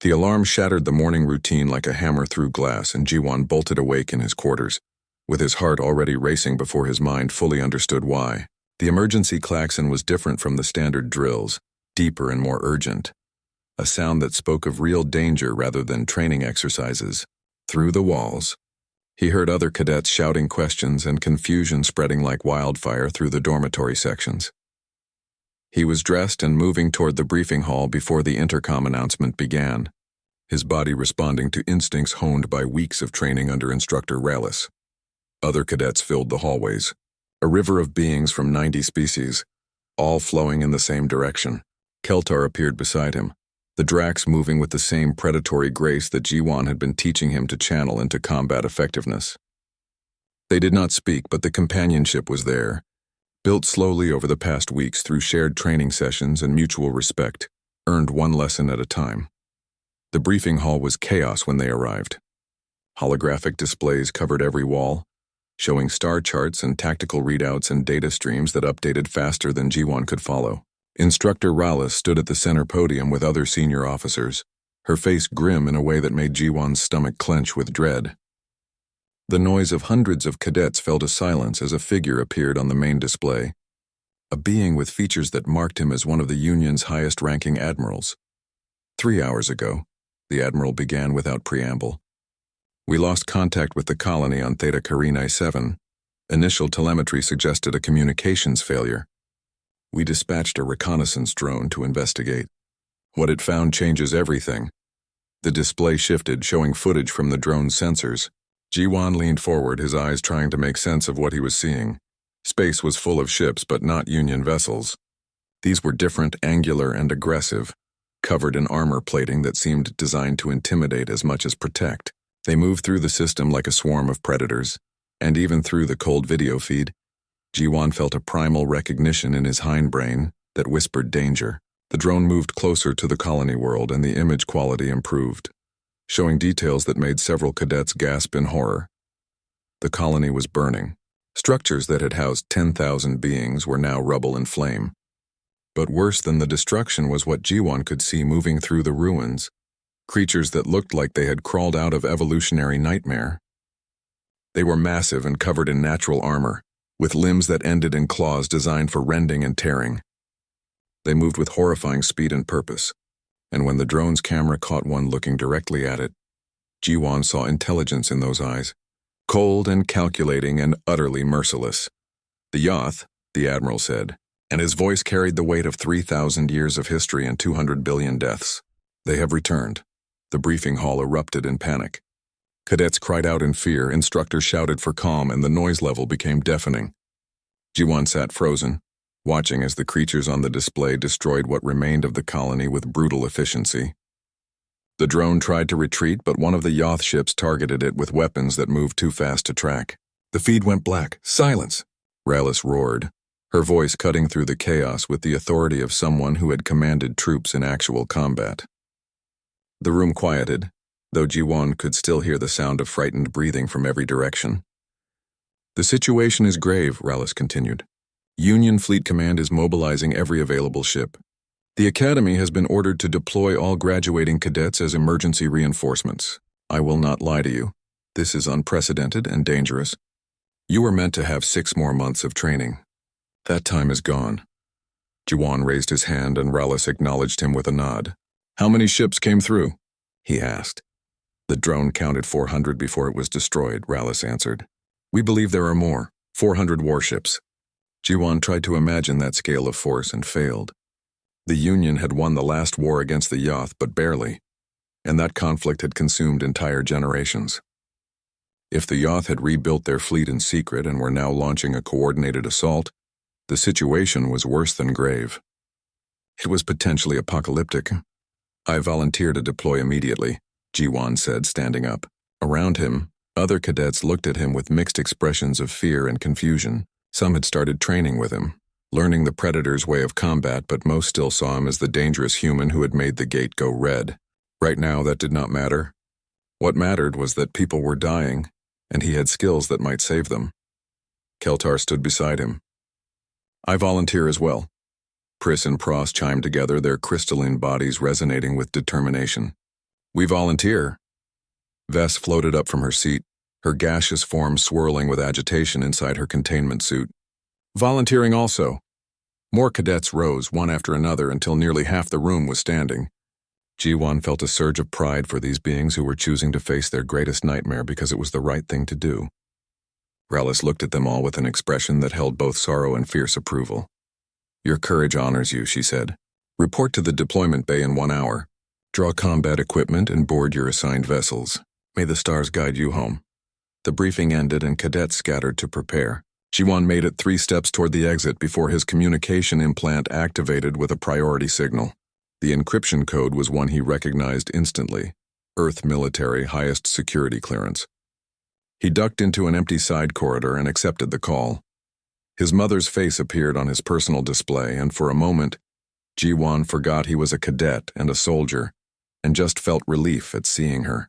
The alarm shattered the morning routine like a hammer through glass, and Jiwon bolted awake in his quarters, with his heart already racing before his mind fully understood why. The emergency klaxon was different from the standard drills, deeper and more urgent. A sound that spoke of real danger rather than training exercises. Through the walls, he heard other cadets shouting questions and confusion spreading like wildfire through the dormitory sections. He was dressed and moving toward the briefing hall before the intercom announcement began, his body responding to instincts honed by weeks of training under Instructor Rallis. Other cadets filled the hallways, a river of beings from 90 species, all flowing in the same direction. Keltar appeared beside him, the Drax moving with the same predatory grace that Jiwon had been teaching him to channel into combat effectiveness. They did not speak, but the companionship was there, built slowly over the past weeks through shared training sessions and mutual respect, earned one lesson at a time. The briefing hall was chaos when they arrived. Holographic displays covered every wall, showing star charts and tactical readouts and data streams that updated faster than Jiwon could follow. Instructor Rallis stood at the center podium with other senior officers, her face grim in a way that made Jiwon's stomach clench with dread. The noise of hundreds of cadets fell to silence as a figure appeared on the main display, a being with features that marked him as one of the Union's highest-ranking admirals. 3 hours ago, the admiral began without preamble. We lost contact with the colony on Theta Carinae 7. Initial telemetry suggested a communications failure. We dispatched a reconnaissance drone to investigate. What it found changes everything. The display shifted, showing footage from the drone's sensors. Jiwon leaned forward, his eyes trying to make sense of what he was seeing. Space was full of ships, but not Union vessels. These were different, angular, and aggressive, covered in armor plating that seemed designed to intimidate as much as protect. They moved through the system like a swarm of predators, and even through the cold video feed, Jiwon felt a primal recognition in his hindbrain that whispered danger. The drone moved closer to the colony world, and the image quality improved, showing details that made several cadets gasp in horror. The colony was burning. Structures that had housed 10,000 beings were now rubble and flame. But worse than the destruction was what Jiwon could see moving through the ruins, creatures that looked like they had crawled out of evolutionary nightmare. They were massive and covered in natural armor, with limbs that ended in claws designed for rending and tearing. They moved with horrifying speed and purpose, and when the drone's camera caught one looking directly at it, Jiwon saw intelligence in those eyes, cold and calculating and utterly merciless. "The Yoth," the admiral said, and his voice carried the weight of 3,000 years of history and 200 billion deaths. "They have returned." The briefing hall erupted in panic. Cadets cried out in fear, instructors shouted for calm, and the noise level became deafening. Jiwon sat frozen, watching as the creatures on the display destroyed what remained of the colony with brutal efficiency. The drone tried to retreat, but one of the Yoth ships targeted it with weapons that moved too fast to track. The feed went black. "Silence!" Rallis roared, her voice cutting through the chaos with the authority of someone who had commanded troops in actual combat. The room quieted, though Jiwon could still hear the sound of frightened breathing from every direction. "The situation is grave," Rallis continued. "Union Fleet Command is mobilizing every available ship. The Academy has been ordered to deploy all graduating cadets as emergency reinforcements. I will not lie to you. This is unprecedented and dangerous. You were meant to have 6 more months of training. That time is gone." Jiwon raised his hand and Rallis acknowledged him with a nod. "How many ships came through?" he asked. "The drone counted 400 before it was destroyed," Rallis answered. "We believe there are more, 400 warships." Jiwon tried to imagine that scale of force and failed. The Union had won the last war against the Yoth, but barely, and that conflict had consumed entire generations. If the Yoth had rebuilt their fleet in secret and were now launching a coordinated assault, the situation was worse than grave. It was potentially apocalyptic. "I volunteer to deploy immediately," Jiwon said, standing up. Around him, other cadets looked at him with mixed expressions of fear and confusion. Some had started training with him, learning the Predator's way of combat, but most still saw him as the dangerous human who had made the gate go red. Right now, that did not matter. What mattered was that people were dying, and he had skills that might save them. Keltar stood beside him. "I volunteer as well." Pris and Pross chimed together, their crystalline bodies resonating with determination. We volunteer. Vess floated up from her seat, her gaseous form swirling with agitation inside her containment suit. Volunteering also. More cadets rose, one after another, until nearly half the room was standing. Ji-won felt a surge of pride for these beings who were choosing to face their greatest nightmare because it was the right thing to do. Relis looked at them all with an expression that held both sorrow and fierce approval. Your courage honors you, she said. Report to the deployment bay in 1 hour. Draw combat equipment and board your assigned vessels. May the stars guide you home. The briefing ended and cadets scattered to prepare. Ji-won made it 3 steps toward the exit before his communication implant activated with a priority signal. The encryption code was one he recognized instantly. Earth military highest security clearance. He ducked into an empty side corridor and accepted the call. His mother's face appeared on his personal display, and for a moment, Ji-won forgot he was a cadet and a soldier, and just felt relief at seeing her.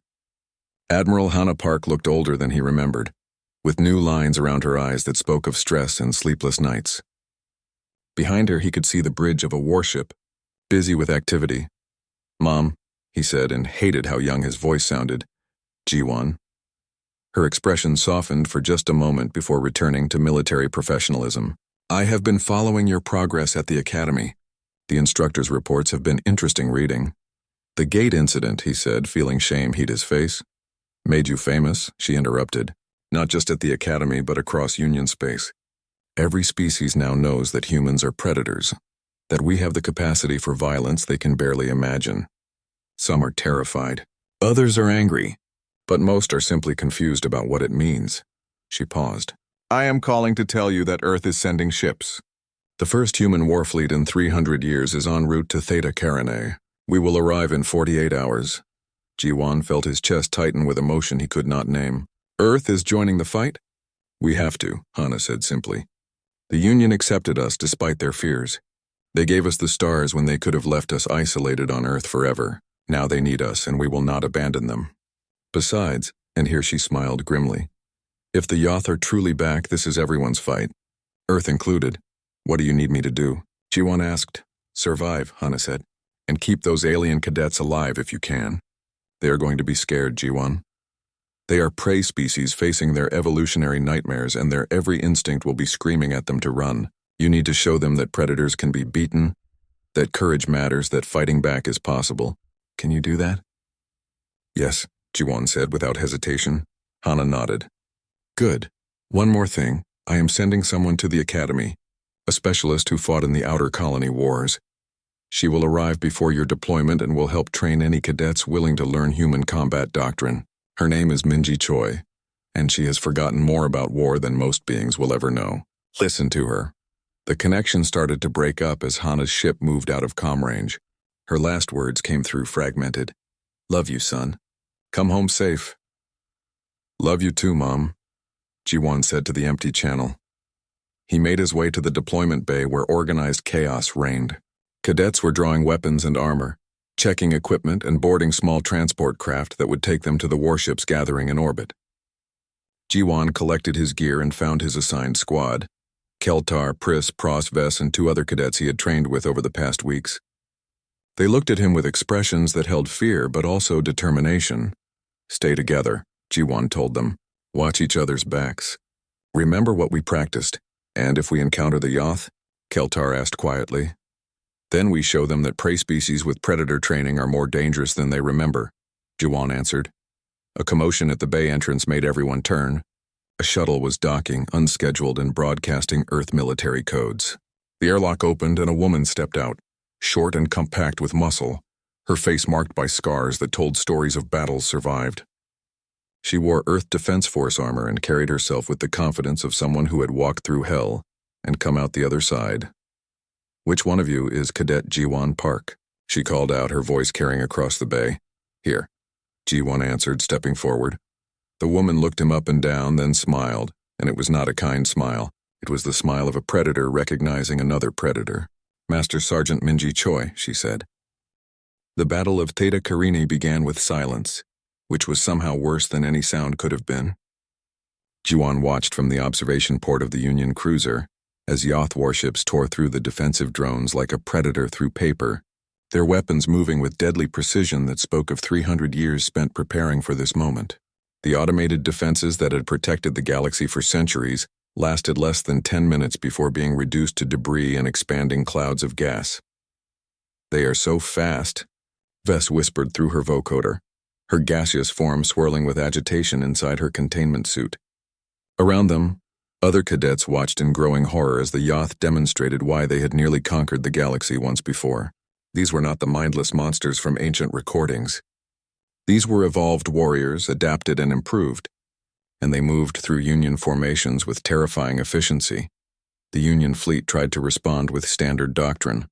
Admiral Hannah Park looked older than he remembered, with new lines around her eyes that spoke of stress and sleepless nights. Behind her, he could see the bridge of a warship, busy with activity. Mom, he said, and hated how young his voice sounded. Ji-won. Her expression softened for just a moment before returning to military professionalism. I have been following your progress at the academy. The instructor's reports have been interesting reading. The gate incident, he said, feeling shame heat his face. Made you famous, she interrupted. Not just at the academy, but across Union space. Every species now knows that humans are predators, that we have the capacity for violence they can barely imagine. Some are terrified. Others are angry, but most are simply confused about what it means. She paused. I am calling to tell you that Earth is sending ships. The first human warfleet in 300 years is en route to Theta Carinae. We will arrive in 48 hours. Ji-won felt his chest tighten with emotion he could not name. Earth is joining the fight? We have to, Hannah said simply. The Union accepted us despite their fears. They gave us the stars when they could have left us isolated on Earth forever. Now they need us, and we will not abandon them. Besides, and here she smiled grimly, if the Yoth are truly back, this is everyone's fight, Earth included. What do you need me to do? Ji-won asked. Survive, Hannah said, and keep those alien cadets alive if you can. They are going to be scared, Ji-won. They are prey species facing their evolutionary nightmares, and their every instinct will be screaming at them to run. You need to show them that predators can be beaten, that courage matters, that fighting back is possible. Can you do that? Yes, Ji-won said without hesitation. Hannah nodded. Good. One more thing. I am sending someone to the academy, a specialist who fought in the Outer Colony Wars. She will arrive before your deployment and will help train any cadets willing to learn human combat doctrine. Her name is Minji Choi, and she has forgotten more about war than most beings will ever know. Listen to her. The connection started to break up as Hannah's ship moved out of comm range. Her last words came through fragmented. Love you, son. Come home safe. Love you too, Mom, Ji-won said to the empty channel. He made his way to the deployment bay where organized chaos reigned. Cadets were drawing weapons and armor, checking equipment and boarding small transport craft that would take them to the warships gathering in orbit. Ji-won collected his gear and found his assigned squad. Keltar, Pris, Pros, Vess, and 2 other cadets he had trained with over the past weeks. They looked at him with expressions that held fear but also determination. Stay together, Ji-won told them. Watch each other's backs. Remember what we practiced, and if we encounter the Yoth, Keltar asked quietly. Then we show them that prey species with predator training are more dangerous than they remember, Ji-won answered. A commotion at the bay entrance made everyone turn. A shuttle was docking, unscheduled, and broadcasting Earth military codes. The airlock opened and a woman stepped out, short and compact with muscle, her face marked by scars that told stories of battles survived. She wore Earth Defense Force armor and carried herself with the confidence of someone who had walked through hell and come out the other side. Which one of you is Cadet Ji-won Park? She called out, her voice carrying across the bay. Here, Ji-won answered, stepping forward. The woman looked him up and down, then smiled, and it was not a kind smile. It was the smile of a predator recognizing another predator. Master Sergeant Minji Choi, she said. The Battle of Theta Carinae began with silence, which was somehow worse than any sound could have been. Ji-won watched from the observation port of the Union cruiser as Yoth warships tore through the defensive drones like a predator through paper, their weapons moving with deadly precision that spoke of 300 years spent preparing for this moment. The automated defenses that had protected the galaxy for centuries lasted less than 10 minutes before being reduced to debris and expanding clouds of gas. "They are so fast," Vess whispered through her vocoder, her gaseous form swirling with agitation inside her containment suit. Around them, other cadets watched in growing horror as the Yoth demonstrated why they had nearly conquered the galaxy once before. These were not the mindless monsters from ancient recordings. These were evolved warriors, adapted and improved, and they moved through Union formations with terrifying efficiency. The Union fleet tried to respond with standard doctrine: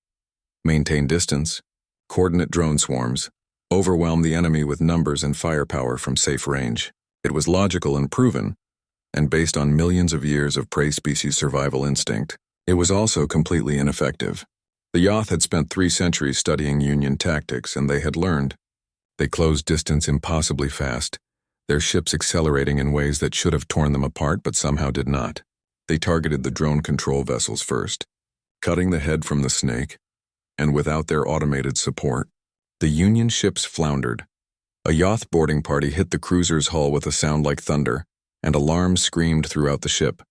maintain distance, coordinate drone swarms, overwhelm the enemy with numbers and firepower from safe range. It was logical and proven, and based on millions of years of prey species survival instinct. It was also completely ineffective. The Yoth had spent 3 centuries studying Union tactics, and they had learned. They closed distance impossibly fast, their ships accelerating in ways that should have torn them apart but somehow did not. They targeted the drone control vessels first, cutting the head from the snake, and without their automated support, the Union ships floundered. A Yoth boarding party hit the cruiser's hull with a sound like thunder, and alarms screamed throughout the ship.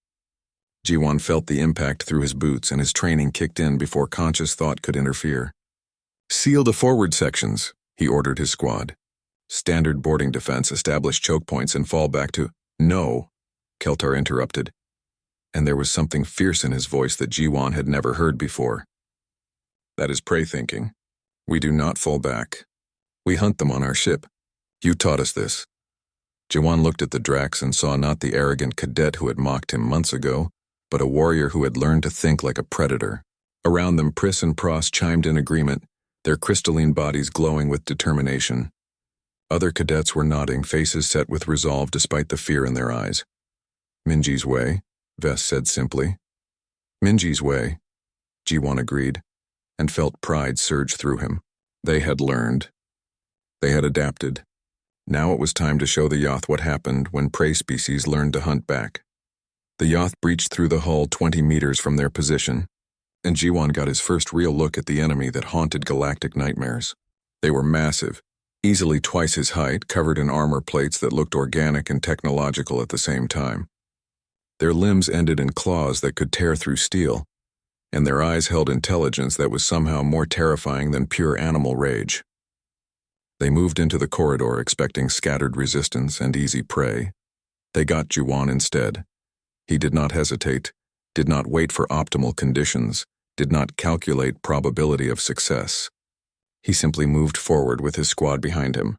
G1 felt the impact through his boots, and his training kicked in before conscious thought could interfere. "Seal the forward sections," he ordered his squad. Standard boarding defense established choke points and fall back to— "No," Keltar interrupted, and there was something fierce in his voice that G1 had never heard before. "That is prey thinking. We do not fall back. We hunt them on our ship. You taught us this." G1 looked at the Drax and saw not the arrogant cadet who had mocked him months ago, but a warrior who had learned to think like a predator. Around them, Pris and Pross chimed in agreement, their crystalline bodies glowing with determination. Other cadets were nodding, faces set with resolve despite the fear in their eyes. "Minji's way," Vess said simply. "Minji's way," G1 agreed, and felt pride surge through him. They had learned. They had adapted. Now it was time to show the Yoth what happened when prey species learned to hunt back. The Yoth breached through the hull 20 meters from their position, and G1 got his first real look at the enemy that haunted galactic nightmares. They were massive, easily twice his height, covered in armor plates that looked organic and technological at the same time. Their limbs ended in claws that could tear through steel, and their eyes held intelligence that was somehow more terrifying than pure animal rage. They moved into the corridor expecting scattered resistance and easy prey. They got G1 instead. He did not hesitate, did not wait for optimal conditions, did not calculate probability of success. He simply moved forward with his squad behind him,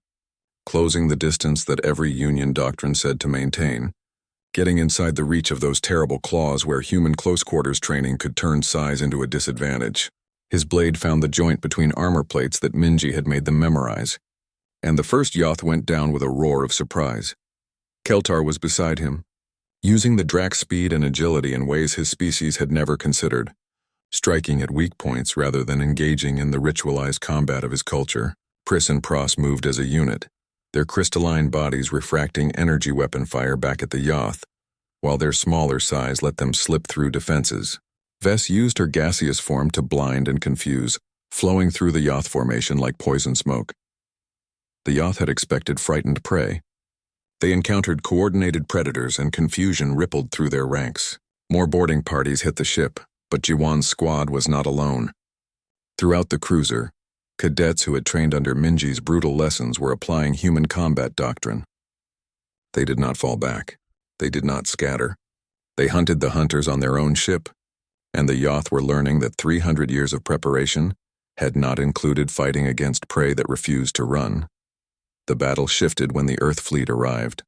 closing the distance that every Union doctrine said to maintain, getting inside the reach of those terrible claws where human close-quarters training could turn size into a disadvantage. His blade found the joint between armor plates that Minji had made them memorize, and the first Yoth went down with a roar of surprise. Keltar was beside him, using the Drax speed and agility in ways his species had never considered, striking at weak points rather than engaging in the ritualized combat of his culture. Pris and Pross moved as a unit, their crystalline bodies refracting energy weapon fire back at the Yoth, while their smaller size let them slip through defenses. Vess used her gaseous form to blind and confuse, flowing through the Yoth formation like poison smoke. The Yoth had expected frightened prey. They encountered coordinated predators, and confusion rippled through their ranks. More boarding parties hit the ship, but G1's squad was not alone. Throughout the cruiser, cadets who had trained under Minji's brutal lessons were applying human combat doctrine. They did not fall back. They did not scatter. They hunted the hunters on their own ship, and the Yoth were learning that 300 years of preparation had not included fighting against prey that refused to run. The battle shifted when the Earth fleet arrived.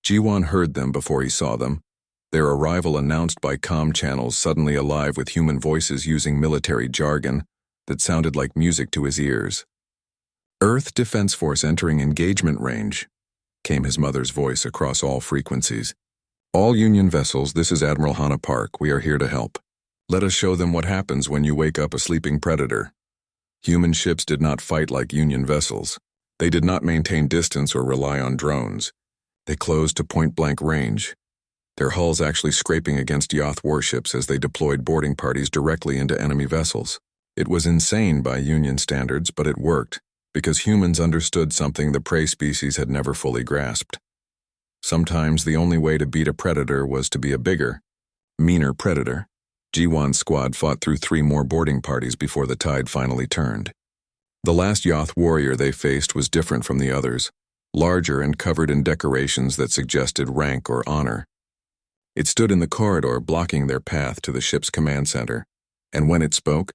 G1 heard them before he saw them, their arrival announced by comm channels suddenly alive with human voices using military jargon that sounded like music to his ears. "Earth Defense Force entering engagement range," came his mother's voice across all frequencies. "All Union vessels, this is Admiral Hannah Park. We are here to help. Let us show them what happens when you wake up a sleeping predator." Human ships did not fight like Union vessels. They did not maintain distance or rely on drones. They closed to point-blank range, their hulls actually scraping against Yoth warships as they deployed boarding parties directly into enemy vessels. It was insane by Union standards, but it worked, because humans understood something the prey species had never fully grasped. Sometimes the only way to beat a predator was to be a bigger, meaner predator. G1's squad fought through 3 more boarding parties before the tide finally turned. The last Yoth warrior they faced was different from the others, larger and covered in decorations that suggested rank or honor. It stood in the corridor blocking their path to the ship's command center, and when it spoke,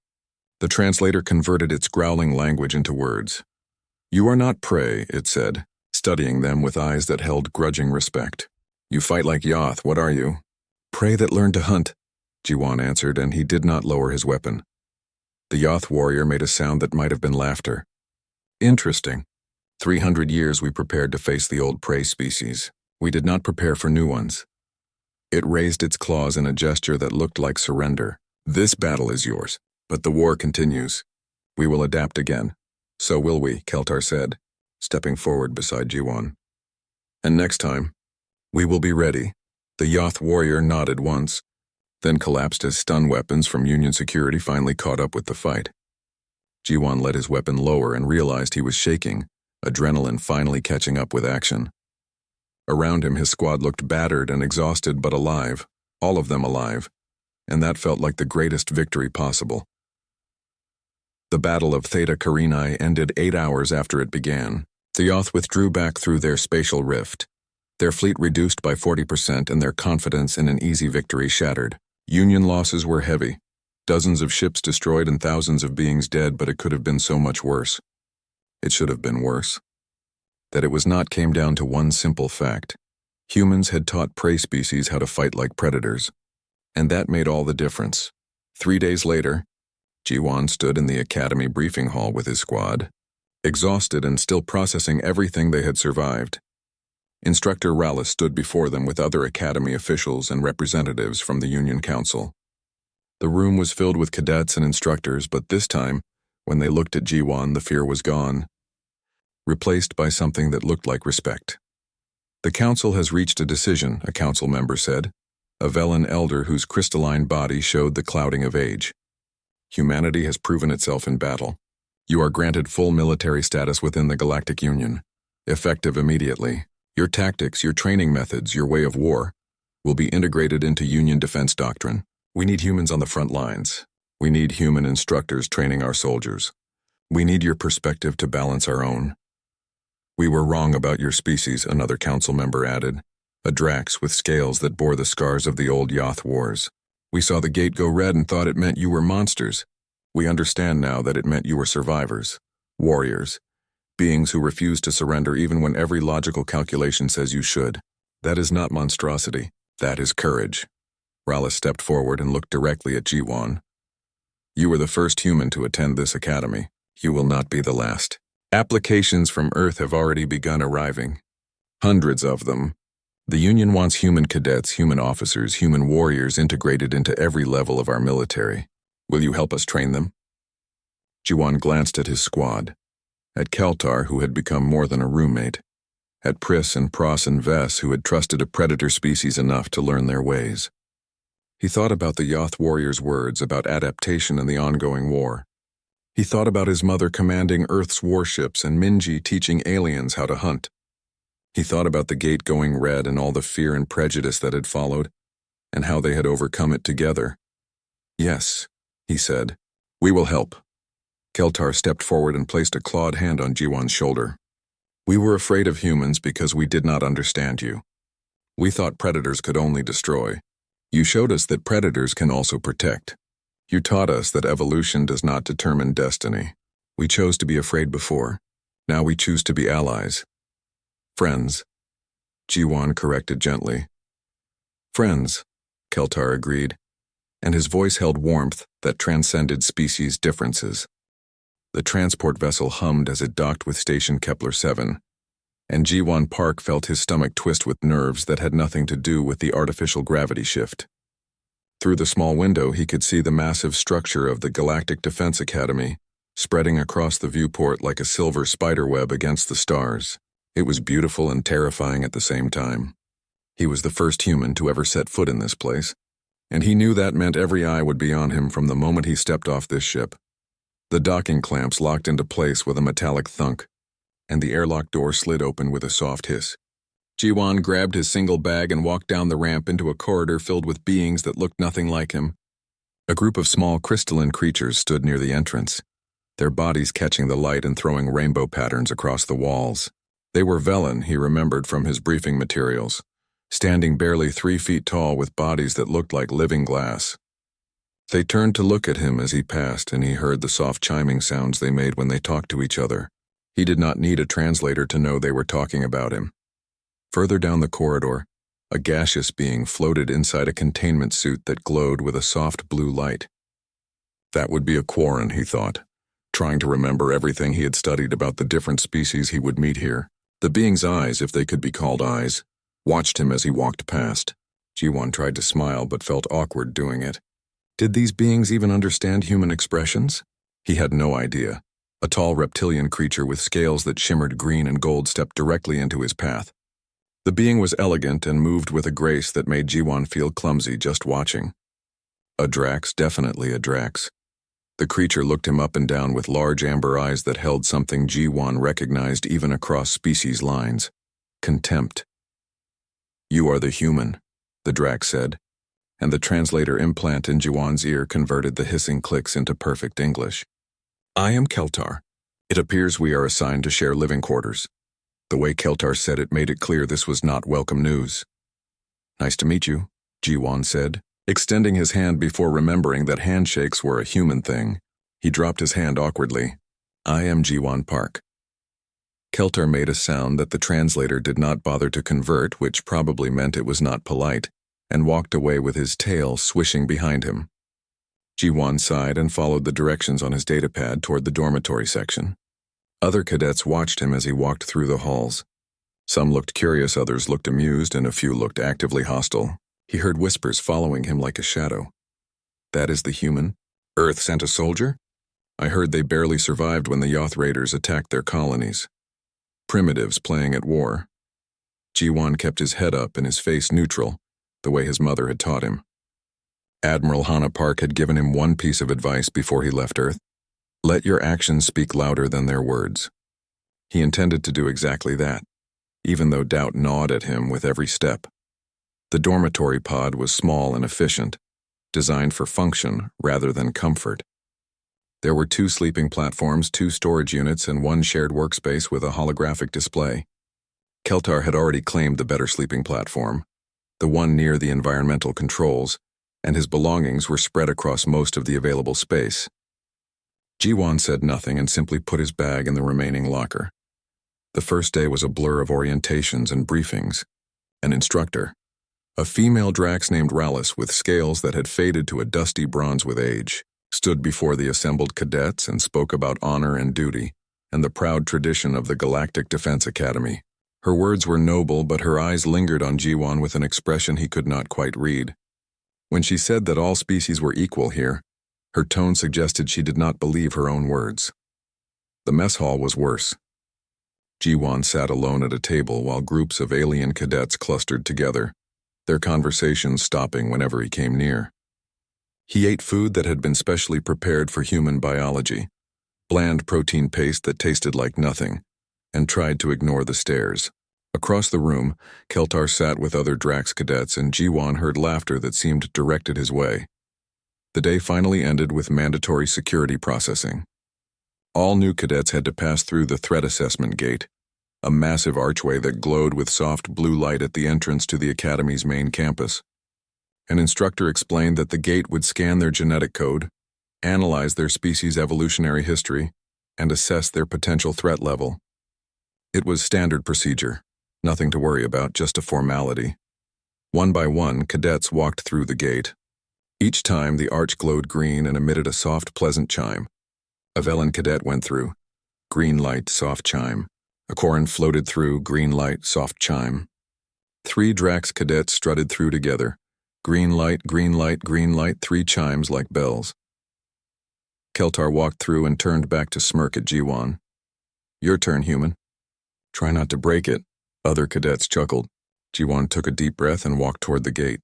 the translator converted its growling language into words. "You are not prey," it said, studying them with eyes that held grudging respect. "You fight like Yoth, what are you?" "Prey that learned to hunt," G1 answered, and he did not lower his weapon. The Yoth warrior made a sound that might have been laughter. "Interesting. 300 years we prepared to face the old prey species. We did not prepare for new ones." It raised its claws in a gesture that looked like surrender. "This battle is yours, but the war continues. We will adapt again." "So will we," Keltar said, stepping forward beside G1. "And next time, we will be ready." The Yoth warrior nodded once, then collapsed as stun weapons from Union security finally caught up with the fight. G1 let his weapon lower and realized he was shaking, adrenaline finally catching up with action. Around him, his squad looked battered and exhausted but alive, all of them alive, and that felt like the greatest victory possible. The Battle of Theta Carinae ended 8 hours after it began. The Yoth withdrew back through their spatial rift, their fleet reduced by 40% and their confidence in an easy victory shattered. Union losses were heavy, dozens of ships destroyed and thousands of beings dead, but it could have been so much worse. It should have been worse. That it was not came down to one simple fact. Humans had taught prey species how to fight like predators, and that made all the difference. 3 days later, G1 stood in the Academy briefing hall with his squad, exhausted and still processing everything they had survived. Instructor Rallis stood before them with other Academy officials and representatives from the Union Council. The room was filled with cadets and instructors, but this time, when they looked at G1, the fear was gone, replaced by something that looked like respect. "The council has reached a decision," a council member said, a Velen elder whose crystalline body showed the clouding of age. "Humanity has proven itself in battle. You are granted full military status within the Galactic Union, effective immediately. Your tactics, your training methods, your way of war will be integrated into Union defense doctrine. We need humans on the front lines. We need human instructors training our soldiers. We need your perspective to balance our own." "We were wrong about your species," another council member added, a Drax with scales that bore the scars of the old Yoth wars. "We saw the gate go red and thought it meant you were monsters. We understand now that it meant you were survivors, warriors, beings who refuse to surrender even when every logical calculation says you should. That is not monstrosity. That is courage." Rallis stepped forward and looked directly at G1. "You were the first human to attend this academy. You will not be the last. Applications from Earth have already begun arriving. Hundreds of them. The Union wants human cadets, human officers, human warriors integrated into every level of our military. Will you help us train them?" G1 glanced at his squad, at Keltar, who had become more than a roommate, at Pris and Pros and Vess, who had trusted a predator species enough to learn their ways. He thought about the Yoth warrior's words about adaptation and the ongoing war. He thought about his mother commanding Earth's warships and Minji teaching aliens how to hunt. He thought about the gate going red and all the fear and prejudice that had followed, and how they had overcome it together. "Yes," he said, "we will help." Keltar stepped forward and placed a clawed hand on G1's shoulder. "We were afraid of humans because we did not understand you. We thought predators could only destroy. You showed us that predators can also protect. You taught us that evolution does not determine destiny. We chose to be afraid before. Now we choose to be allies. Friends," G1 corrected gently. "Friends," Keltar agreed, and his voice held warmth that transcended species differences. The transport vessel hummed as it docked with Station Kepler 7, and G1 Park felt his stomach twist with nerves that had nothing to do with the artificial gravity shift. Through the small window, he could see the massive structure of the Galactic Defense Academy, spreading across the viewport like a silver spiderweb against the stars. It was beautiful and terrifying at the same time. He was the first human to ever set foot in this place, and he knew that meant every eye would be on him from the moment he stepped off this ship. The docking clamps locked into place with a metallic thunk, and the airlock door slid open with a soft hiss. Jiwan grabbed his single bag and walked down the ramp into a corridor filled with beings that looked nothing like him. A group of small crystalline creatures stood near the entrance, their bodies catching the light and throwing rainbow patterns across the walls. They were Velen, he remembered from his briefing materials, standing barely 3 feet tall with bodies that looked like living glass. They turned to look at him as he passed, and he heard the soft chiming sounds they made when they talked to each other. He did not need a translator to know they were talking about him. Further down the corridor, a gaseous being floated inside a containment suit that glowed with a soft blue light. That would be a Quarren, he thought, trying to remember everything he had studied about the different species he would meet here. The being's eyes, if they could be called eyes, watched him as he walked past. Jiwan tried to smile but felt awkward doing it. Did these beings even understand human expressions? He had no idea. A tall reptilian creature with scales that shimmered green and gold stepped directly into his path. The being was elegant and moved with a grace that made Jiwan feel clumsy just watching. A Drax, definitely a Drax. The creature looked him up and down with large amber eyes that held something Jiwan recognized even across species lines. Contempt. "You are the human," the Drax said, and the translator implant in Jiwan's ear converted the hissing clicks into perfect English. "I am Keltar. It appears we are assigned to share living quarters." The way Keltar said it made it clear this was not welcome news. "Nice to meet you," Jiwan said, extending his hand before remembering that handshakes were a human thing. He dropped his hand awkwardly. "I am Jiwan Park." Keltar made a sound that the translator did not bother to convert, which probably meant it was not polite, and walked away with his tail swishing behind him. Jiwan sighed and followed the directions on his datapad toward the dormitory section. Other cadets watched him as he walked through the halls. Some looked curious, others looked amused, and a few looked actively hostile. He heard whispers following him like a shadow. "That is the human? Earth sent a soldier? I heard they barely survived when the Yoth Raiders attacked their colonies. Primitives playing at war." Jiwan kept his head up and his face neutral, the way his mother had taught him. Admiral Hana Park had given him one piece of advice before he left Earth. Let your actions speak louder than their words. He intended to do exactly that, even though doubt gnawed at him with every step. The dormitory pod was small and efficient, designed for function rather than comfort. There were 2 sleeping platforms, 2 storage units, and 1 shared workspace with a holographic display. Keltar had already claimed the better sleeping platform, the one near the environmental controls, and his belongings were spread across most of the available space. Jiwan said nothing and simply put his bag in the remaining locker. The first day was a blur of orientations and briefings. An instructor, a female Drax named Rallis with scales that had faded to a dusty bronze with age, stood before the assembled cadets and spoke about honor and duty and the proud tradition of the Galactic Defense Academy. Her words were noble, but her eyes lingered on Jiwan with an expression he could not quite read. When she said that all species were equal here, her tone suggested she did not believe her own words. The mess hall was worse. Jiwan sat alone at a table while groups of alien cadets clustered together, their conversations stopping whenever he came near. He ate food that had been specially prepared for human biology, bland protein paste that tasted like nothing, and tried to ignore the stares. Across the room, Keltar sat with other Drax cadets, and Jiwan heard laughter that seemed directed his way. The day finally ended with mandatory security processing. All new cadets had to pass through the threat assessment gate, a massive archway that glowed with soft blue light at the entrance to the Academy's main campus. An instructor explained that the gate would scan their genetic code, analyze their species' evolutionary history, and assess their potential threat level. It was standard procedure, nothing to worry about, just a formality. One by one, cadets walked through the gate. Each time, the arch glowed green and emitted a soft, pleasant chime. A Velen cadet went through. Green light, soft chime. A Quarren floated through. Green light, soft chime. 3 Drax cadets strutted through together. Green light, green light, green light, 3 chimes like bells. Keltar walked through and turned back to smirk at Jiwan. "Your turn, human." "Try not to break it," other cadets chuckled. Jiwan took a deep breath and walked toward the gate.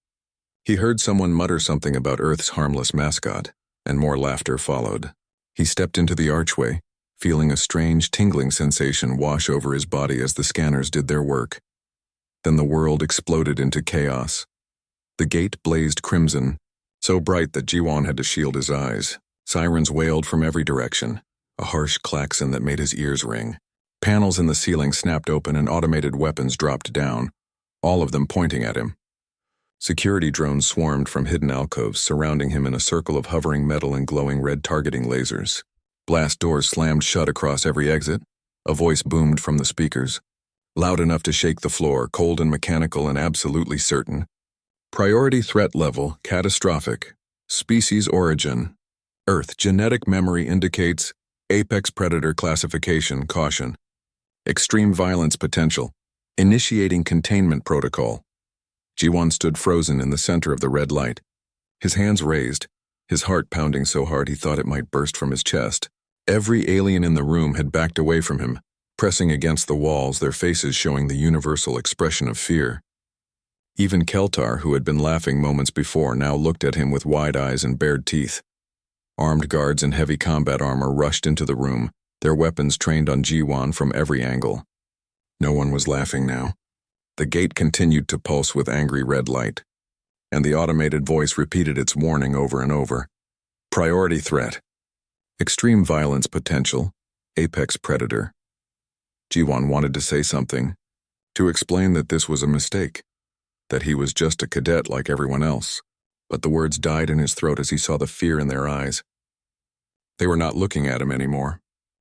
He heard someone mutter something about Earth's harmless mascot, and more laughter followed. He stepped into the archway, feeling a strange tingling sensation wash over his body as the scanners did their work. Then the world exploded into chaos. The gate blazed crimson, so bright that Jiwon had to shield his eyes. Sirens wailed from every direction, a harsh klaxon that made his ears ring. Panels in the ceiling snapped open and automated weapons dropped down, all of them pointing at him. Security drones swarmed from hidden alcoves, surrounding him in a circle of hovering metal and glowing red targeting lasers. Blast doors slammed shut across every exit. A voice boomed from the speakers, loud enough to shake the floor, cold and mechanical and absolutely certain. Priority threat level, catastrophic. Species origin. Earth genetic memory indicates apex predator classification, caution. Extreme violence potential. Initiating containment protocol. Jiwon stood frozen in the center of the red light. His hands raised, his heart pounding so hard he thought it might burst from his chest. Every alien in the room had backed away from him, pressing against the walls, their faces showing the universal expression of fear. Even Keltar, who had been laughing moments before, now looked at him with wide eyes and bared teeth. Armed guards in heavy combat armor rushed into the room, their weapons trained on Jiwon from every angle. No one was laughing now. The gate continued to pulse with angry red light, and the automated voice repeated its warning over and over. Priority threat. Extreme violence potential. Apex predator. Jiwon wanted to say something, to explain that this was a mistake, that he was just a cadet like everyone else, but the words died in his throat as he saw the fear in their eyes. They were not looking at him anymore.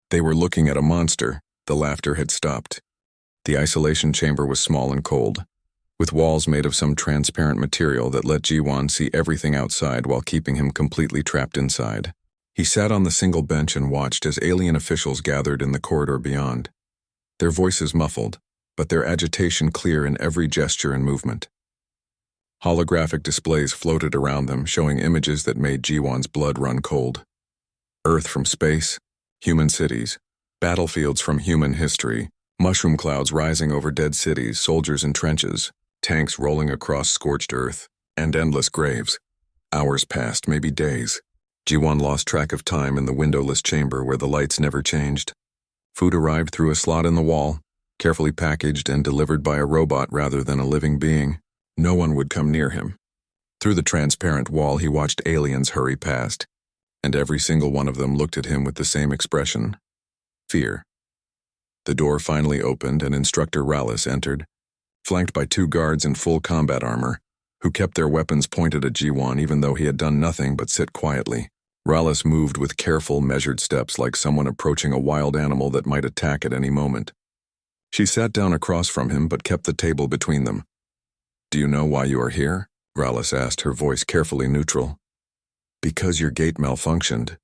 They were looking at a monster. The laughter had stopped. The isolation chamber was small and cold, with walls made of some transparent material that let Jiwon see everything outside while keeping him completely trapped inside. He sat on the single bench and watched as alien officials gathered in the corridor beyond, their voices muffled, but their agitation clear in every gesture and movement. Holographic displays floated around them, showing images that made Jiwon's blood run cold. Earth from space, human cities, battlefields from human history, mushroom clouds rising over dead cities, soldiers in trenches, tanks rolling across scorched earth, and endless graves. Hours passed, maybe days. Jiwon lost track of time in the windowless chamber where the lights never changed. Food arrived through a slot in the wall, carefully packaged and delivered by a robot rather than a living being. No one would come near him. Through the transparent wall he watched aliens hurry past, and every single one of them looked at him with the same expression. Fear. The door finally opened and Instructor Rallis entered, flanked by two guards in full combat armor, who kept their weapons pointed at Jiwon even though he had done nothing but sit quietly. Rallis moved with careful, measured steps like someone approaching a wild animal that might attack at any moment. She sat down across from him but kept the table between them. "Do you know why you are here?" Rallis asked, her voice carefully neutral. "Because your gate malfunctioned,"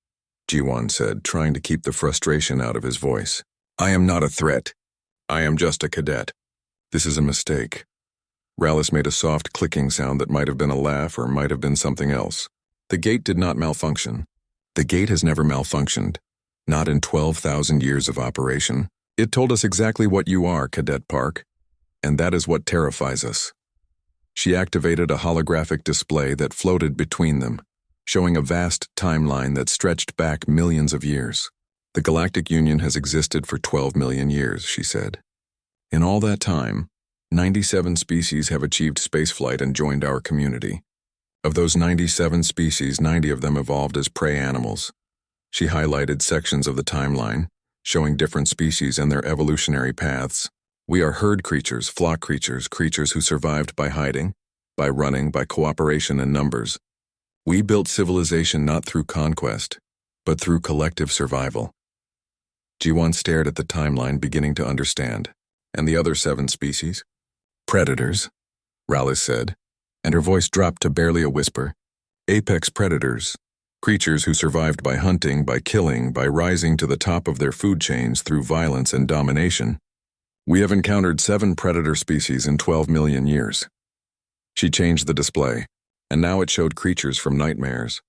Jiwon said, trying to keep the frustration out of his voice. "I am not a threat. I am just a cadet. This is a mistake." Rallis made a soft clicking sound that might have been a laugh or might have been something else. "The gate did not malfunction. The gate has never malfunctioned. Not in 12,000 years of operation. It told us exactly what you are, Cadet Park. And that is what terrifies us." She activated a holographic display that floated between them, showing a vast timeline that stretched back millions of years. "The Galactic Union has existed for 12 million years," she said. "In all that time, 97 species have achieved spaceflight and joined our community. Of those 97 species, 90 of them evolved as prey animals." She highlighted sections of the timeline, showing different species and their evolutionary paths. "We are herd creatures, flock creatures, creatures who survived by hiding, by running, by cooperation and numbers. We built civilization not through conquest, but through collective survival." Jiwon stared at the timeline, beginning to understand. "And the other 7 species?" "Predators," Rallis said, and her voice dropped to barely a whisper. "Apex predators, creatures who survived by hunting, by killing, by rising to the top of their food chains through violence and domination. We have encountered 7 predator species in 12 million years." She changed the display, and now it showed creatures from nightmares,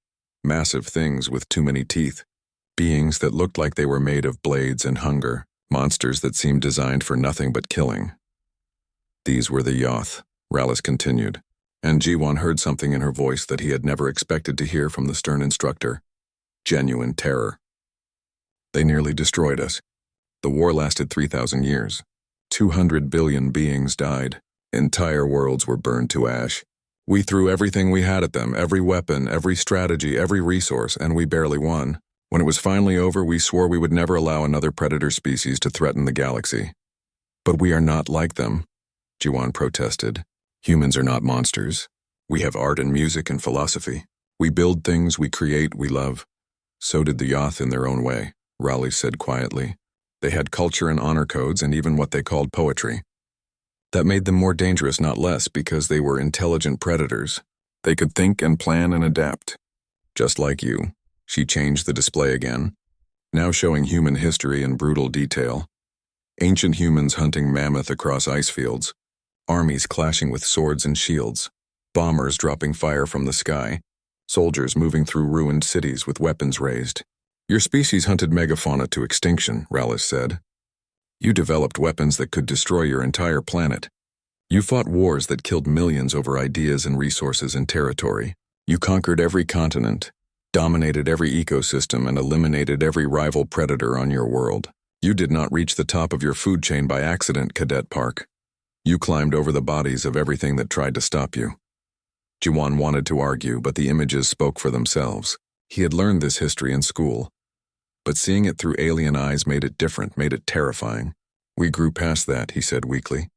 massive things with too many teeth, beings that looked like they were made of blades and hunger, monsters that seemed designed for nothing but killing. "These were the Yoth," Rallis continued, and Jiwon heard something in her voice that he had never expected to hear from the stern instructor. Genuine terror. They nearly destroyed us. The war lasted 3,000 years. 200 billion beings died. Entire worlds were burned to ash. We threw everything we had at them, every weapon, every strategy, every resource, and we barely won. When it was finally over, we swore we would never allow another predator species to threaten the galaxy. But we are not like them, Jiwan protested. Humans are not monsters. We have art and music and philosophy. We build things, we create, we love. So did the Yoth in their own way, Raleigh said quietly. They had culture and honor codes and even what they called poetry. That made them more dangerous, not less, because they were intelligent predators. They could think and plan and adapt. Just like you. She changed the display again, now showing human history in brutal detail. Ancient humans hunting mammoth across ice fields, armies clashing with swords and shields, bombers dropping fire from the sky, soldiers moving through ruined cities with weapons raised. Your species hunted megafauna to extinction, Rallis said. You developed weapons that could destroy your entire planet. You fought wars that killed millions over ideas and resources and territory. You conquered every continent, dominated every ecosystem, and eliminated every rival predator on your world. You did not reach the top of your food chain by accident, Cadet Park. You climbed over the bodies of everything that tried to stop you. Jiwan wanted to argue, but the images spoke for themselves. He had learned this history in school. But seeing it through alien eyes made it different, made it terrifying. We grew past that, he said weakly.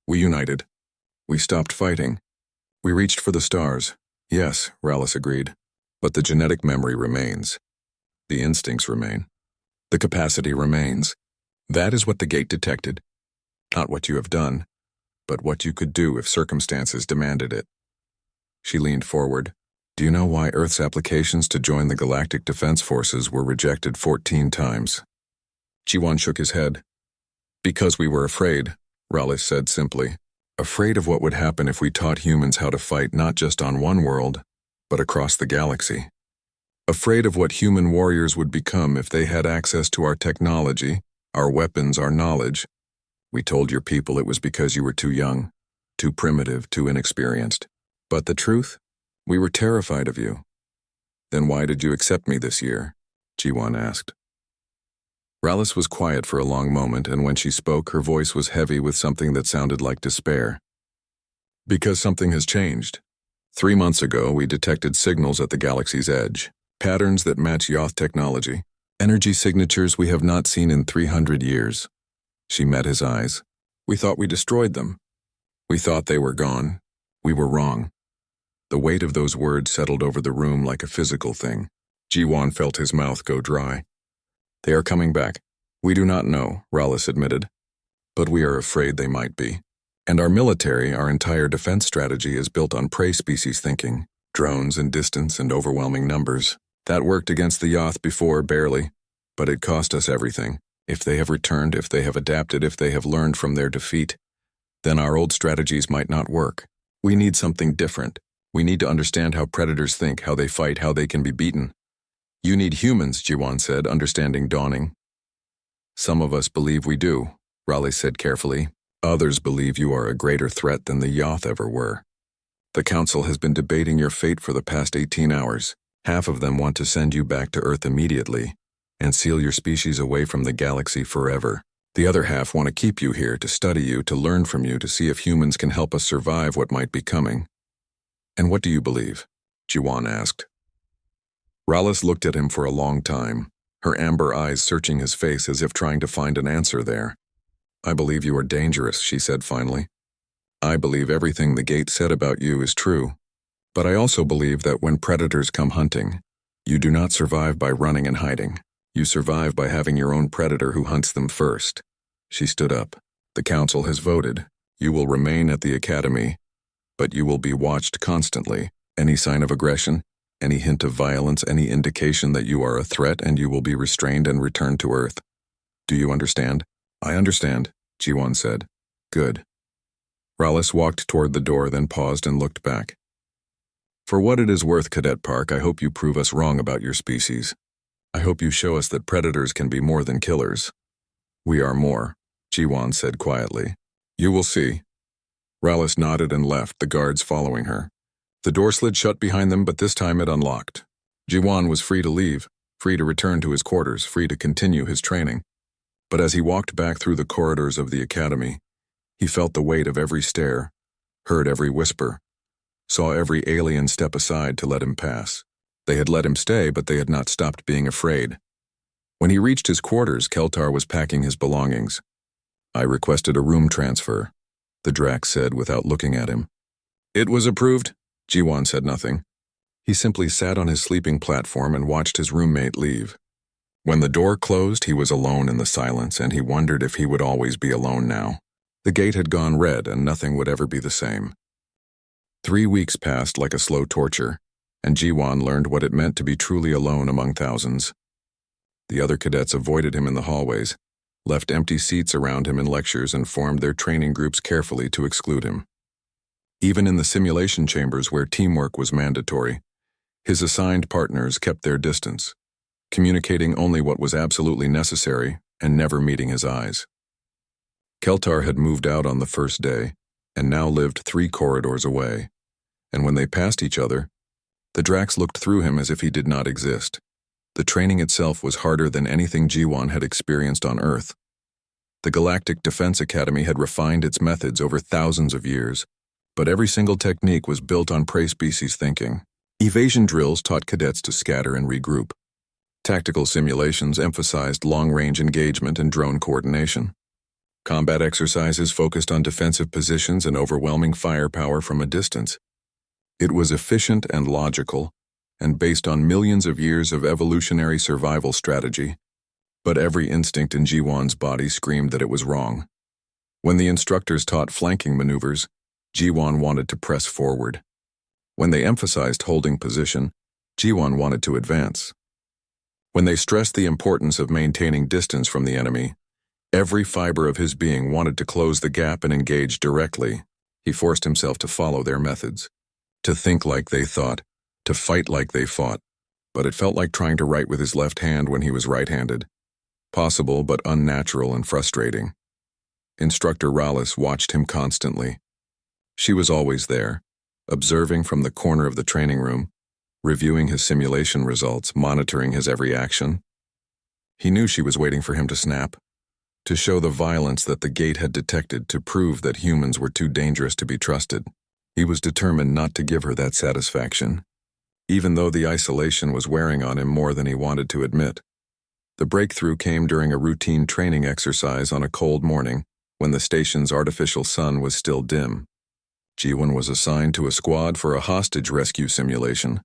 We united. We stopped fighting. We reached for the stars. Yes, Rallis agreed. But the genetic memory remains. The instincts remain. The capacity remains. That is what the gate detected. Not what you have done, but what you could do if circumstances demanded it. She leaned forward. Do you know why Earth's applications to join the Galactic Defense Forces were rejected 14 times? Jiwan shook his head. Because we were afraid, Rallis said simply. Afraid of what would happen if we taught humans how to fight not just on one world, but across the galaxy. Afraid of what human warriors would become if they had access to our technology, our weapons, our knowledge. We told your people it was because you were too young, too primitive, too inexperienced. But the truth? We were terrified of you. Then why did you accept me this year? Jiwan asked. Rallis was quiet for a long moment, and when she spoke, her voice was heavy with something that sounded like despair. Because something has changed. 3 months ago, we detected signals at the galaxy's edge, patterns that match Yoth technology, energy signatures we have not seen in 300 years. She met his eyes. We thought we destroyed them. We thought they were gone. We were wrong. The weight of those words settled over the room like a physical thing. Jiwan felt his mouth go dry. They are coming back. We do not know, Rallis admitted. But we are afraid they might be. And our military, our entire defense strategy is built on prey species thinking. Drones and distance and overwhelming numbers. That worked against the Yoth before, barely. But it cost us everything. If they have returned, if they have adapted, if they have learned from their defeat, then our old strategies might not work. We need something different. We need to understand how predators think, how they fight, how they can be beaten. You need humans, Jiwan said, understanding dawning. Some of us believe we do, Raleigh said carefully. Others believe you are a greater threat than the Yoth ever were. The Council has been debating your fate for the past 18 hours. Half of them want to send you back to Earth immediately and seal your species away from the galaxy forever. The other half want to keep you here, to study you, to learn from you, to see if humans can help us survive what might be coming. And what do you believe? Jiwan asked. Rallis looked at him for a long time, her amber eyes searching his face as if trying to find an answer there. I believe you are dangerous, she said finally. I believe everything the Gate said about you is true. But I also believe that when predators come hunting, you do not survive by running and hiding. You survive by having your own predator who hunts them first. She stood up. The Council has voted. You will remain at the Academy, but you will be watched constantly. Any sign of aggression, any hint of violence, any indication that you are a threat, and you will be restrained and returned to Earth. Do you understand? I understand, Jiwan said. Good. Rallis walked toward the door, then paused and looked back. For what it is worth, Cadet Park, I hope you prove us wrong about your species. I hope you show us that predators can be more than killers. We are more, Jiwan said quietly. You will see. Rallis nodded and left, the guards following her. The door slid shut behind them, but this time it unlocked. Jiwan was free to leave, free to return to his quarters, free to continue his training. But as he walked back through the corridors of the academy, he felt the weight of every stare, heard every whisper, saw every alien step aside to let him pass. They had let him stay, but they had not stopped being afraid. When he reached his quarters, Keltar was packing his belongings. "I requested a room transfer," the Drac said without looking at him. "It was approved." Jiwan said nothing. He simply sat on his sleeping platform and watched his roommate leave. When the door closed, he was alone in the silence, and he wondered if he would always be alone now. The gate had gone red, and nothing would ever be the same. 3 weeks passed like a slow torture, and Jiwan learned what it meant to be truly alone among thousands. The other cadets avoided him in the hallways, left empty seats around him in lectures, and formed their training groups carefully to exclude him. Even in the simulation chambers where teamwork was mandatory, his assigned partners kept their distance, communicating only what was absolutely necessary and never meeting his eyes. Keltar had moved out on the first day and now lived 3 corridors away, and when they passed each other, the Dracs looked through him as if he did not exist. The training itself was harder than anything Jiwan had experienced on Earth. The Galactic Defense Academy had refined its methods over thousands of years, but every single technique was built on prey species thinking. Evasion drills taught cadets to scatter and regroup. Tactical simulations emphasized long-range engagement and drone coordination. Combat exercises focused on defensive positions and overwhelming firepower from a distance. It was efficient and logical, and based on millions of years of evolutionary survival strategy. But every instinct in Jiwan's body screamed that it was wrong. When the instructors taught flanking maneuvers, Jiwan wanted to press forward. When they emphasized holding position, Jiwan wanted to advance. When they stressed the importance of maintaining distance from the enemy, every fiber of his being wanted to close the gap and engage directly. He forced himself to follow their methods, to think like they thought, to fight like they fought, but it felt like trying to write with his left hand when he was right-handed. Possible but unnatural and frustrating. Instructor Rallis watched him constantly. She was always there, observing from the corner of the training room, reviewing his simulation results, monitoring his every action. He knew she was waiting for him to snap, to show the violence that the gate had detected, to prove that humans were too dangerous to be trusted. He was determined not to give her that satisfaction, even though the isolation was wearing on him more than he wanted to admit. The breakthrough came during a routine training exercise on a cold morning when the station's artificial sun was still dim. Jiwan was assigned to a squad for a hostage rescue simulation,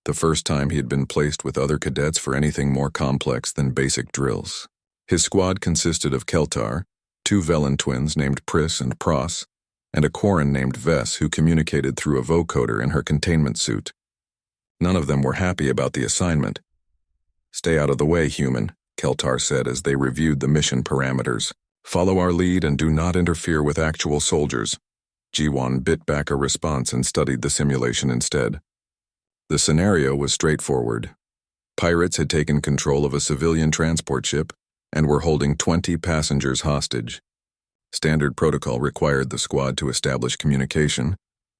the first time he had been placed with other cadets for anything more complex than basic drills. His squad consisted of Keltar, 2 Velen twins named Pris and Pros, and a Quarren named Vess who communicated through a vocoder in her containment suit. None of them were happy about the assignment. "Stay out of the way, human," Keltar said as they reviewed the mission parameters. "Follow our lead and do not interfere with actual soldiers." Jiwan bit back a response and studied the simulation instead. The scenario was straightforward. Pirates had taken control of a civilian transport ship and were holding 20 passengers hostage. Standard protocol required the squad to establish communication,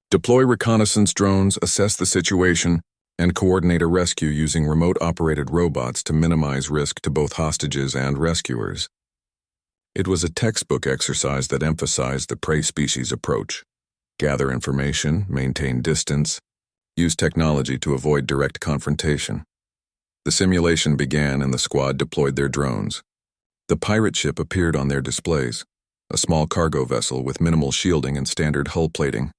deploy reconnaissance drones, assess the situation, and coordinate a rescue using remote-operated robots to minimize risk to both hostages and rescuers. It was a textbook exercise that emphasized the prey species approach. Gather information, maintain distance, use technology to avoid direct confrontation. The simulation began and the squad deployed their drones. The pirate ship appeared on their displays, a small cargo vessel with minimal shielding and standard hull plating.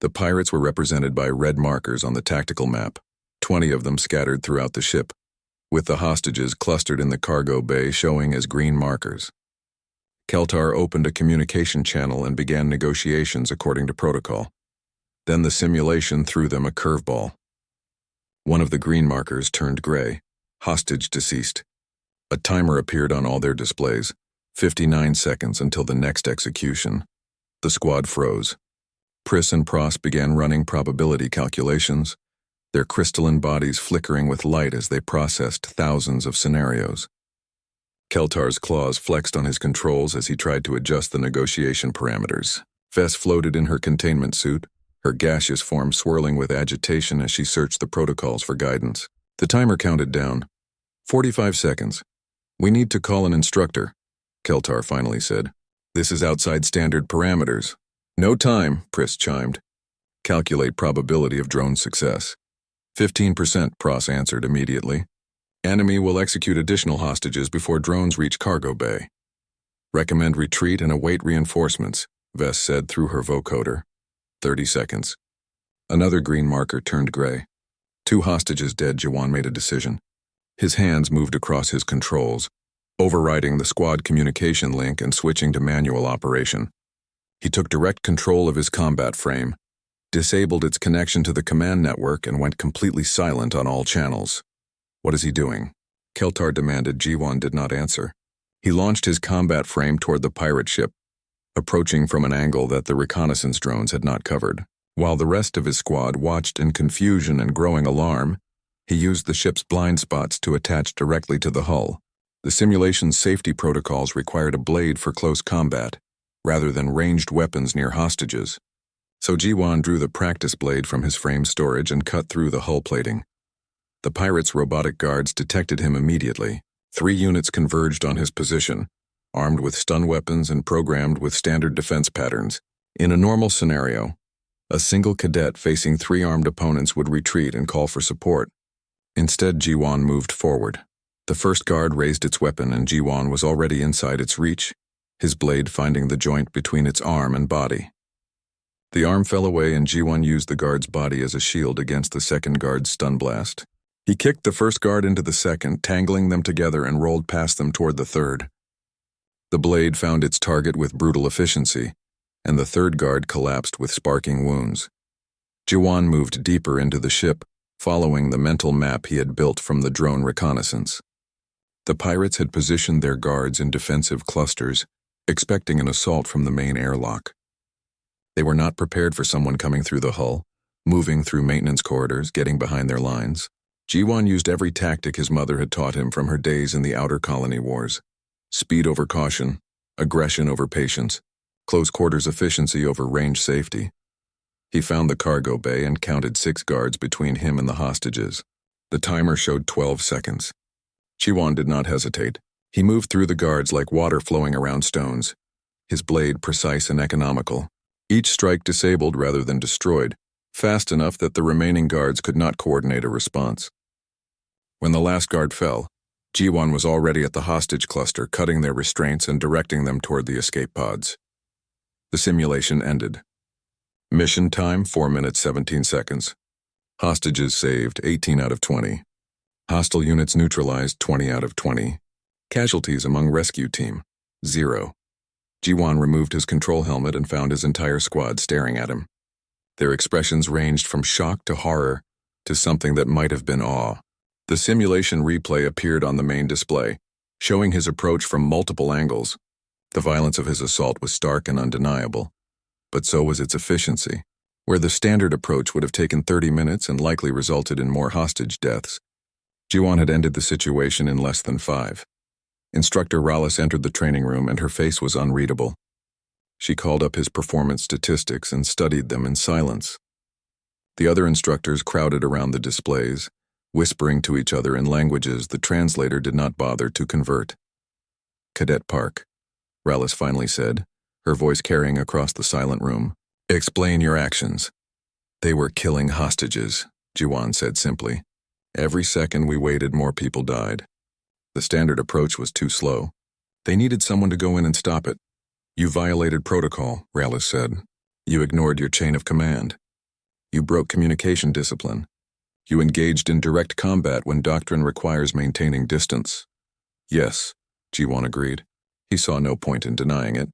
The pirates were represented by red markers on the tactical map, 20 of them scattered throughout the ship, with the hostages clustered in the cargo bay showing as green markers. Keltar opened a communication channel and began negotiations according to protocol. Then the simulation threw them a curveball. One of the green markers turned gray, hostage deceased. A timer appeared on all their displays, 59 seconds until the next execution. The squad froze. Pris and Pros began running probability calculations, their crystalline bodies flickering with light as they processed thousands of scenarios. Keltar's claws flexed on his controls as he tried to adjust the negotiation parameters. Vess floated in her containment suit, her gaseous form swirling with agitation as she searched the protocols for guidance. The timer counted down, 45 seconds. We need to call an instructor, Keltar finally said. This is outside standard parameters. No time, Pris chimed. Calculate probability of drone success. 15%, Pros answered immediately. Enemy will execute additional hostages before drones reach cargo bay. Recommend retreat and await reinforcements, Vess said through her vocoder. 30 seconds. Another green marker turned gray. 2 hostages dead, Jiwan made a decision. His hands moved across his controls, overriding the squad communication link and switching to manual operation. He took direct control of his combat frame, disabled its connection to the command network, and went completely silent on all channels. What is he doing? Keltar demanded. Jiwan did not answer. He launched his combat frame toward the pirate ship, approaching from an angle that the reconnaissance drones had not covered. While the rest of his squad watched in confusion and growing alarm, he used the ship's blind spots to attach directly to the hull. The simulation's safety protocols required a blade for close combat, rather than ranged weapons near hostages. So Jiwan drew the practice blade from his frame storage and cut through the hull plating. The pirate's robotic guards detected him immediately. 3 units converged on his position, armed with stun weapons and programmed with standard defense patterns. In a normal scenario, a single cadet facing 3 armed opponents would retreat and call for support. Instead, Jiwan moved forward. The first guard raised its weapon and Jiwan was already inside its reach, his blade finding the joint between its arm and body. The arm fell away and Jiwan used the guard's body as a shield against the second guard's stun blast. He kicked the first guard into the second, tangling them together, and rolled past them toward the third. The blade found its target with brutal efficiency, and the third guard collapsed with sparking wounds. Jiwan moved deeper into the ship, following the mental map he had built from the drone reconnaissance. The pirates had positioned their guards in defensive clusters, expecting an assault from the main airlock. They were not prepared for someone coming through the hull, moving through maintenance corridors, getting behind their lines. Jiwan used every tactic his mother had taught him from her days in the Outer Colony Wars. Speed over caution, aggression over patience, close quarters efficiency over range safety. He found the cargo bay and counted 6 guards between him and the hostages. The timer showed 12 seconds. Jiwan did not hesitate. He moved through the guards like water flowing around stones, his blade precise and economical. Each strike disabled rather than destroyed, fast enough that the remaining guards could not coordinate a response. When the last guard fell, Jiwan was already at the hostage cluster, cutting their restraints and directing them toward the escape pods. The simulation ended. Mission time, 4 minutes 17 seconds. Hostages saved, 18 out of 20. Hostile units neutralized, 20 out of 20. Casualties among rescue team, 0. Jiwan removed his control helmet and found his entire squad staring at him. Their expressions ranged from shock to horror to something that might have been awe. The simulation replay appeared on the main display, showing his approach from multiple angles. The violence of his assault was stark and undeniable, but so was its efficiency. Where the standard approach would have taken 30 minutes and likely resulted in more hostage deaths, Jiwan had ended the situation in less than 5. Instructor Rallis entered the training room and her face was unreadable. She called up his performance statistics and studied them in silence. The other instructors crowded around the displays, whispering to each other in languages the translator did not bother to convert. Cadet Park, Rallis finally said, her voice carrying across the silent room. Explain your actions. They were killing hostages, Jiwan said simply. Every second we waited, more people died. The standard approach was too slow. They needed someone to go in and stop it. You violated protocol, Rallis said. You ignored your chain of command. You broke communication discipline. You engaged in direct combat when doctrine requires maintaining distance. Yes, Jiwan agreed. He saw no point in denying it.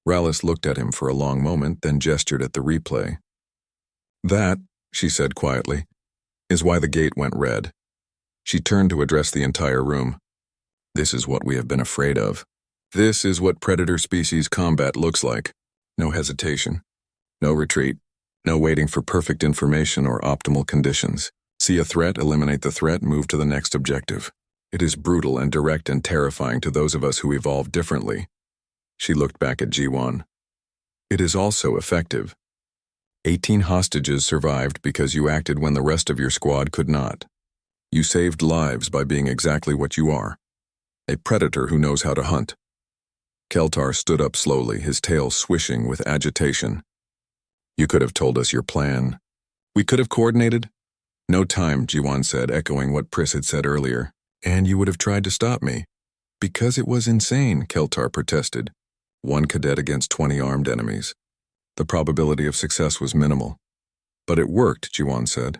Rallis looked at him for a long moment, then gestured at the replay. That, she said quietly, is why the gate went red. She turned to address the entire room. This is what we have been afraid of. This is what predator species combat looks like. No hesitation. No retreat. No waiting for perfect information or optimal conditions. See a threat, eliminate the threat, move to the next objective. It is brutal and direct and terrifying to those of us who evolved differently. She looked back at Jiwan. It is also effective. 18 hostages survived because you acted when the rest of your squad could not. You saved lives by being exactly what you are, a predator who knows how to hunt. Keltar stood up slowly, his tail swishing with agitation. You could have told us your plan. We could have coordinated. No time, Jiwan said, echoing what Pris had said earlier. And you would have tried to stop me. Because it was insane, Keltar protested. 1 cadet against 20 armed enemies. The probability of success was minimal. But it worked, Jiwan said.